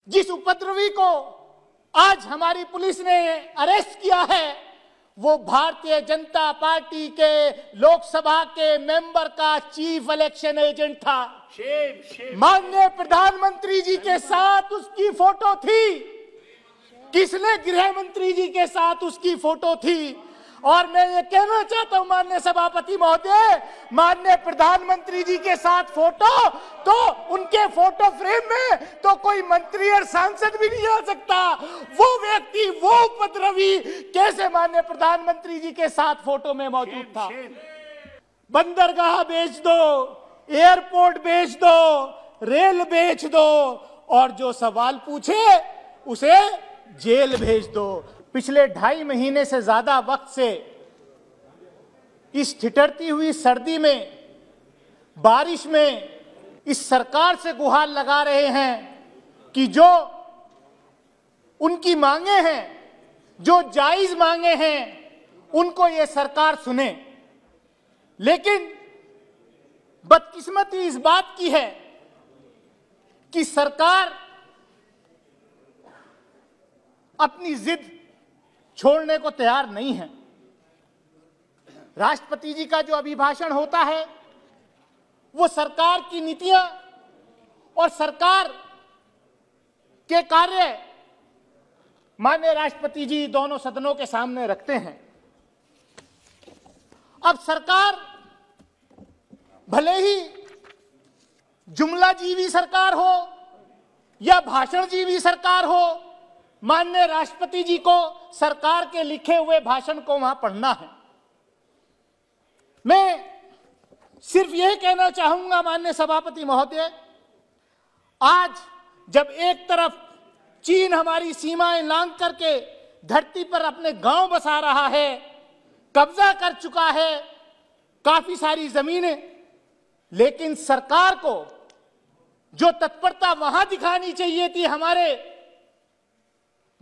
जिस उपद्रवी को आज हमारी पुलिस ने अरेस्ट किया है वो भारतीय जनता पार्टी के लोकसभा के मेंबर का चीफ इलेक्शन एजेंट था। माननीय प्रधानमंत्री जी के साथ उसकी फोटो थी। किसने गृह मंत्री जी के साथ उसकी फोटो थी? और मैं ये कहना चाहता हूं माननीय सभापति महोदय, माननीय प्रधानमंत्री जी के साथ फोटो, तो उनके फोटो फ्रेम में तो कोई मंत्री और सांसद भी नहीं आ सकता। वो व्यक्ति, वो उपद्रवी कैसे माननीय प्रधानमंत्री जी के साथ फोटो में मौजूद था? बंदरगाह बेच दो, एयरपोर्ट बेच दो, रेल बेच दो, और जो सवाल पूछे उसे जेल भेज दो। पिछले 2.5 महीने से ज्यादा वक्त से इस ठिठुरती हुई सर्दी में, बारिश में इस सरकार से गुहार लगा रहे हैं कि जो उनकी मांगे हैं, जो जायज मांगे हैं, उनको ये सरकार सुने। लेकिन बदकिस्मती इस बात की है कि सरकार अपनी जिद छोड़ने को तैयार नहीं है। राष्ट्रपति जी का जो अभिभाषण होता है वो सरकार की नीतियां और सरकार के कार्य माननीय राष्ट्रपति जी दोनों सदनों के सामने रखते हैं। अब सरकार भले ही जुमला जीवी सरकार हो या भाषण जीवी सरकार हो, माननीय राष्ट्रपति जी को सरकार के लिखे हुए भाषण को वहां पढ़ना है। मैं सिर्फ यह कहना चाहूंगा माननीय सभापति महोदय, आज जब एक तरफ चीन हमारी सीमाएं लांघ करके धरती पर अपने गांव बसा रहा है, कब्जा कर चुका है काफी सारी जमीनें, लेकिन सरकार को जो तत्परता वहां दिखानी चाहिए थी, हमारे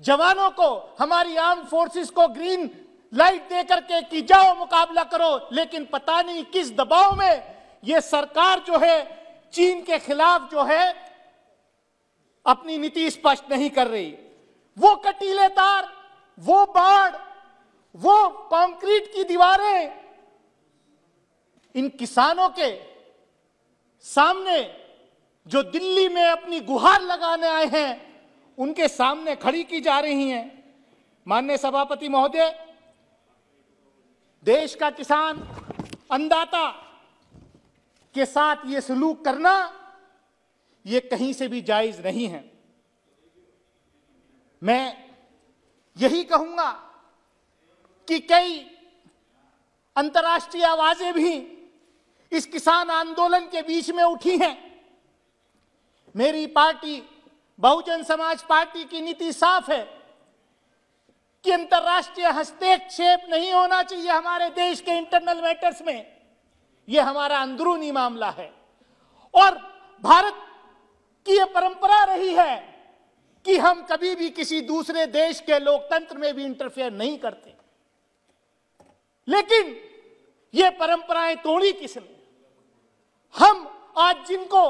जवानों को, हमारी आर्म फोर्सेस को ग्रीन लाइट दे करके कि जाओ मुकाबला करो, लेकिन पता नहीं किस दबाव में ये सरकार जो है चीन के खिलाफ जो है अपनी नीति स्पष्ट नहीं कर रही। वो कटीले तार, वो बाढ़, वो कंक्रीट की दीवारें इन किसानों के सामने जो दिल्ली में अपनी गुहार लगाने आए हैं उनके सामने खड़ी की जा रही हैं। माननीय सभापति महोदय, देश का किसान अन्नदाता के साथ ये सलूक करना ये कहीं से भी जायज नहीं है। मैं यही कहूंगा कि कई अंतर्राष्ट्रीय आवाजें भी इस किसान आंदोलन के बीच में उठी हैं। मेरी पार्टी बहुजन समाज पार्टी की नीति साफ है कि अंतर्राष्ट्रीय हस्तक्षेप नहीं होना चाहिए हमारे देश के इंटरनल मैटर्स में। यह हमारा अंदरूनी मामला है और भारत की यह परंपरा रही है कि हम कभी भी किसी दूसरे देश के लोकतंत्र में भी इंटरफेयर नहीं करते। लेकिन यह परंपराएं तोड़ी किसने? हम आज जिनको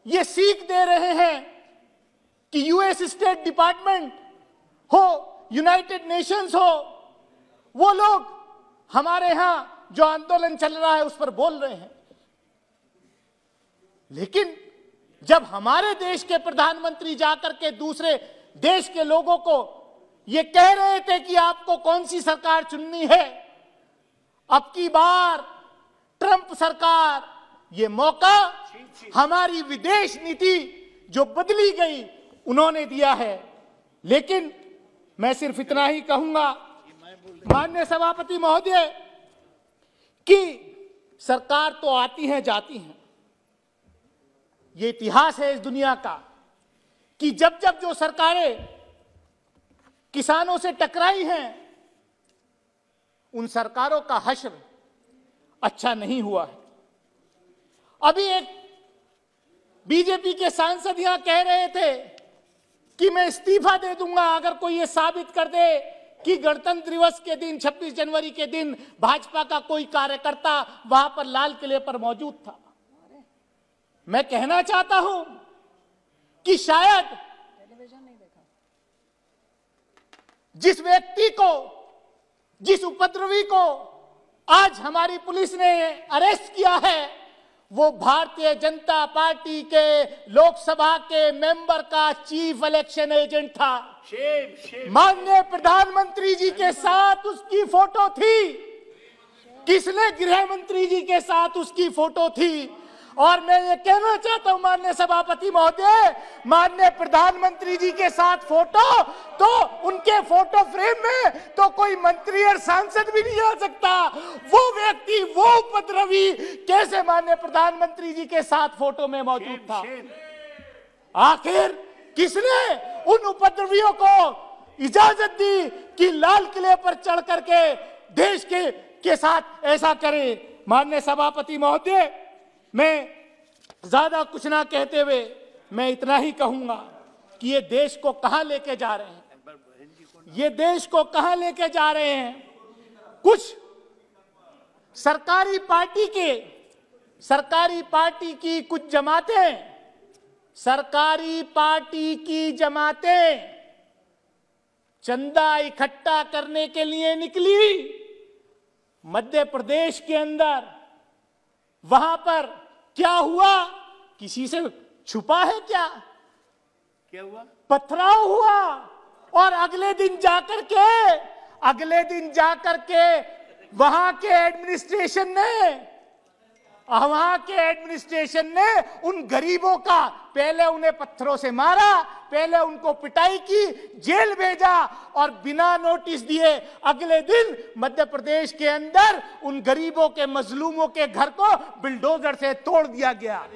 ये सीख दे रहे हैं कि यूएस स्टेट डिपार्टमेंट हो, यूनाइटेड नेशंस हो, वो लोग हमारे यहां जो आंदोलन चल रहा है उस पर बोल रहे हैं। लेकिन जब हमारे देश के प्रधानमंत्री जाकर के दूसरे देश के लोगों को ये कह रहे थे कि आपको कौन सी सरकार चुननी है, अब की बार ट्रंप सरकार, ये मौका हमारी विदेश नीति जो बदली गई उन्होंने दिया है। लेकिन मैं सिर्फ इतना ही कहूंगा माननीय सभापति महोदय कि सरकार तो आती हैं जाती हैं। ये इतिहास है इस दुनिया का कि जब जब जो सरकारें किसानों से टकराई हैं उन सरकारों का हश्र अच्छा नहीं हुआ है। अभी एक बीजेपी के सांसद यहां कह रहे थे कि मैं इस्तीफा दे दूंगा अगर कोई ये साबित कर दे कि गणतंत्र दिवस के दिन 26 जनवरी के दिन भाजपा का कोई कार्यकर्ता वहां पर लाल किले पर मौजूद था। मैं कहना चाहता हूं कि शायद जिस व्यक्ति को, जिस उपद्रवी को आज हमारी पुलिस ने अरेस्ट किया है, वो भारतीय जनता पार्टी के लोकसभा के मेंबर का चीफ इलेक्शन एजेंट था। माननीय प्रधानमंत्री जी के साथ उसकी फोटो थी। किसने? गृह मंत्री जी के साथ उसकी फोटो थी। और मैं ये कहना चाहता हूं माननीय सभापति महोदय, माननीय प्रधानमंत्री जी के साथ फोटो, तो उनके फोटो फ्रेम में तो कोई मंत्री और सांसद भी नहीं आ सकता। वो व्यक्ति, वो उपद्रवी कैसे माननीय प्रधानमंत्री जी के साथ फोटो में मौजूद था? आखिर किसने उन उपद्रवियों को इजाजत दी कि लाल किले पर चढ़ करके देश के साथ ऐसा करे? माननीय सभापति महोदय, मैं ज्यादा कुछ ना कहते हुए मैं इतना ही कहूंगा कि ये देश को कहां लेके जा रहे हैं, ये देश को कहां लेके जा रहे हैं। कुछ सरकारी पार्टी की कुछ जमातें, सरकारी पार्टी की जमातें चंदा इकट्ठा करने के लिए निकली मध्य प्रदेश के अंदर। वहां पर क्या हुआ? किसी से छुपा है क्या? क्या हुआ? पथराव हुआ। और अगले दिन जाकर के वहां के एडमिनिस्ट्रेशन ने उन गरीबों का पहले उन्हें पत्थरों से मारा, पहले उनको पिटाई की, जेल भेजा और बिना नोटिस दिए अगले दिन मध्य प्रदेश के अंदर उन गरीबों के, मजलूमों के घर को बिल्डोजर से तोड़ दिया गया।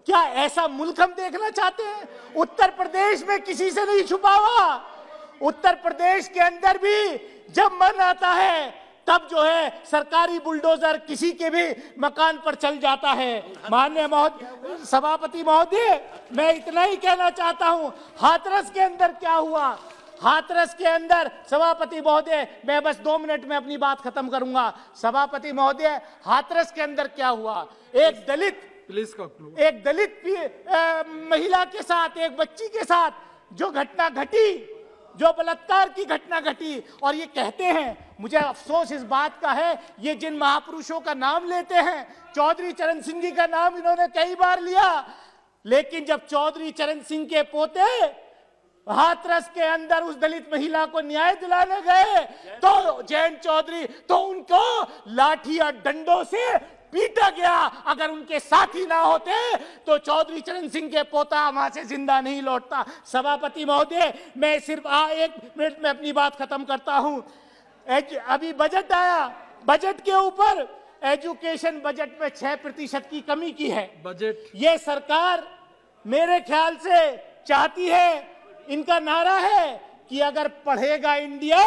क्या ऐसा मुल्क हम देखना चाहते हैं? उत्तर प्रदेश में किसी से नहीं छुपा हुआ। उत्तर प्रदेश के अंदर भी जब मन आता है तब जो है सरकारी बुलडोजर किसी के भी मकान पर चल जाता है। माननीय सभापति महोदय, मैं इतना ही कहना चाहता हूं। हाथरस के अंदर क्या हुआ? हाथरस के अंदर सभापति महोदय, मैं बस 2 मिनट में अपनी बात खत्म करूंगा। सभापति महोदय, हाथरस के अंदर क्या हुआ? एक दलित महिला के साथ, एक बच्ची के साथ जो घटना घटी, जो बलात्कार की घटना घटी। और ये कहते हैं, मुझे अफसोस इस बात का है, ये जिन महापुरुषों का नाम लेते हैं, चौधरी चरण सिंह जी का नाम इन्होंने कई बार लिया, लेकिन जब चौधरी चरण सिंह के पोते हाथरस के अंदर उस दलित महिला को न्याय दिलाने गए तो जयंत चौधरी, तो उनको लाठी और डंडों से पीटा गया। अगर उनके साथी ना होते तो चौधरी चरण सिंह के पोता वहां से जिंदा नहीं लौटता। सभापति महोदय, मैं सिर्फ 1 मिनट में अपनी बात खत्म करता हूं। अभी बजट आया, बजट के ऊपर एजुकेशन बजट में 6% की कमी की है। बजट ये सरकार मेरे ख्याल से चाहती है, इनका नारा है कि अगर पढ़ेगा इंडिया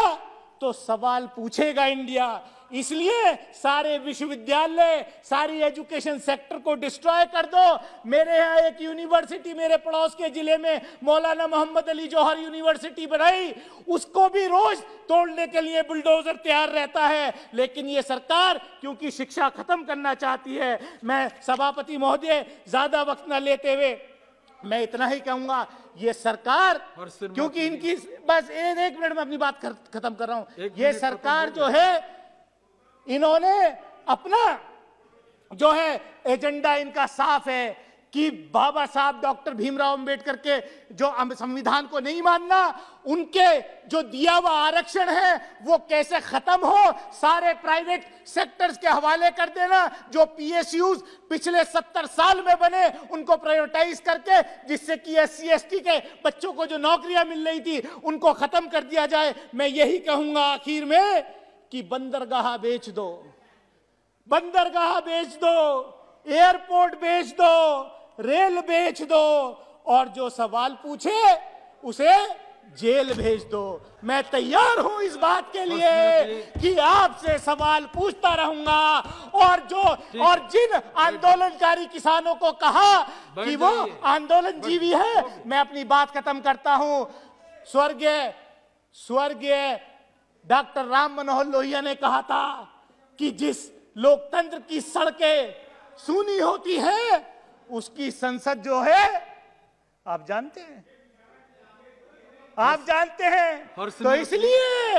तो सवाल पूछेगा इंडिया। इसलिए सारे विश्वविद्यालय, सारी एजुकेशन सेक्टर को डिस्ट्रॉय कर दो। मेरे यहाँ एक यूनिवर्सिटी मेरे पड़ोस के जिले में मौलाना मोहम्मद अली जौहर यूनिवर्सिटी बनाई, उसको भी रोज तोड़ने के लिए बुलडोजर तैयार रहता है। लेकिन ये सरकार क्योंकि शिक्षा खत्म करना चाहती है। मैं सभापति महोदय, ज्यादा वक्त न लेते हुए मैं इतना ही कहूंगा, ये सरकार क्योंकि इनकी, बस 1 मिनट में अपनी बात खत्म कर रहा हूं। ये सरकार जो है, इन्होंने अपना जो है एजेंडा इनका साफ है कि बाबा साहब डॉक्टर भीमराव अंबेडकर के जो संविधान को नहीं मानना, उनके जो दिया हुआ आरक्षण है वो कैसे खत्म हो, सारे प्राइवेट सेक्टर्स के हवाले कर देना। जो पीएसयूज पिछले 70 साल में बने उनको प्राइवेटाइज करके, जिससे कि SC/ST के बच्चों को जो नौकरियां मिल रही थी उनको खत्म कर दिया जाए। मैं यही कहूंगा आखिर में कि बंदरगाह बेच दो, बंदरगाह बेच दो, एयरपोर्ट बेच दो, रेल बेच दो, और जो सवाल पूछे उसे जेल भेज दो। मैं तैयार हूं इस बात के लिए कि आपसे सवाल पूछता रहूंगा। और जिन आंदोलनकारी किसानों को कहा कि वो आंदोलन जीवी है, मैं अपनी बात खत्म करता हूं। स्वर्गीय डॉक्टर राम मनोहर लोहिया ने कहा था कि जिस लोकतंत्र की सड़कें सूनी होती है उसकी संसद जो है आप जानते हैं, आप जानते हैं। तो इसलिए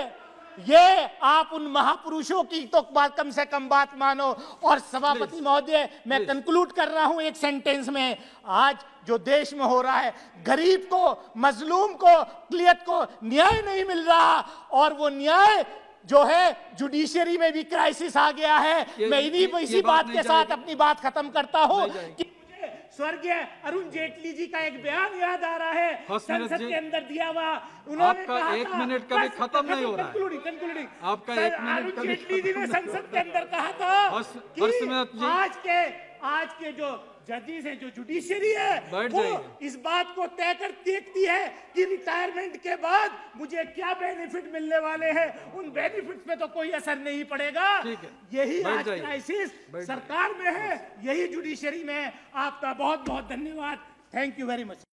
ये आप उन महापुरुषों की तो बात कम से कम बात मानो। और सभापति महोदय, मैं कंक्लूड कर रहा हूं एक सेंटेंस में। आज जो देश में हो रहा है, गरीब को, मजलूम को, अक़लियत को न्याय नहीं मिल रहा, और वो न्याय जो है जुडिशरी में भी क्राइसिस आ गया है। मैं इसी बात के साथ अपनी बात खत्म करता हूं कि मुझे स्वर्गीय अरुण जेटली जी का एक बयान याद आ रहा है, संसद के अंदर दिया हुआ। उन्होंने कहा, एक मिनट कभी खत्म नहीं हो रहा है। कंक्लूडिंग आपका एक मिनट अरुण जेटली जी ने संसद के अंदर कहा था कि आज के जो जजेस हैं, जो जुडिशरी है, वो इस बात को तय कर देखती है कि रिटायरमेंट के बाद मुझे क्या बेनिफिट मिलने वाले हैं। उन बेनिफिट्स पे तो कोई असर नहीं पड़ेगा। यही आज क्राइसिस सरकार में है, यही जुडिशरी में है। आपका बहुत बहुत धन्यवाद। Thank you very much.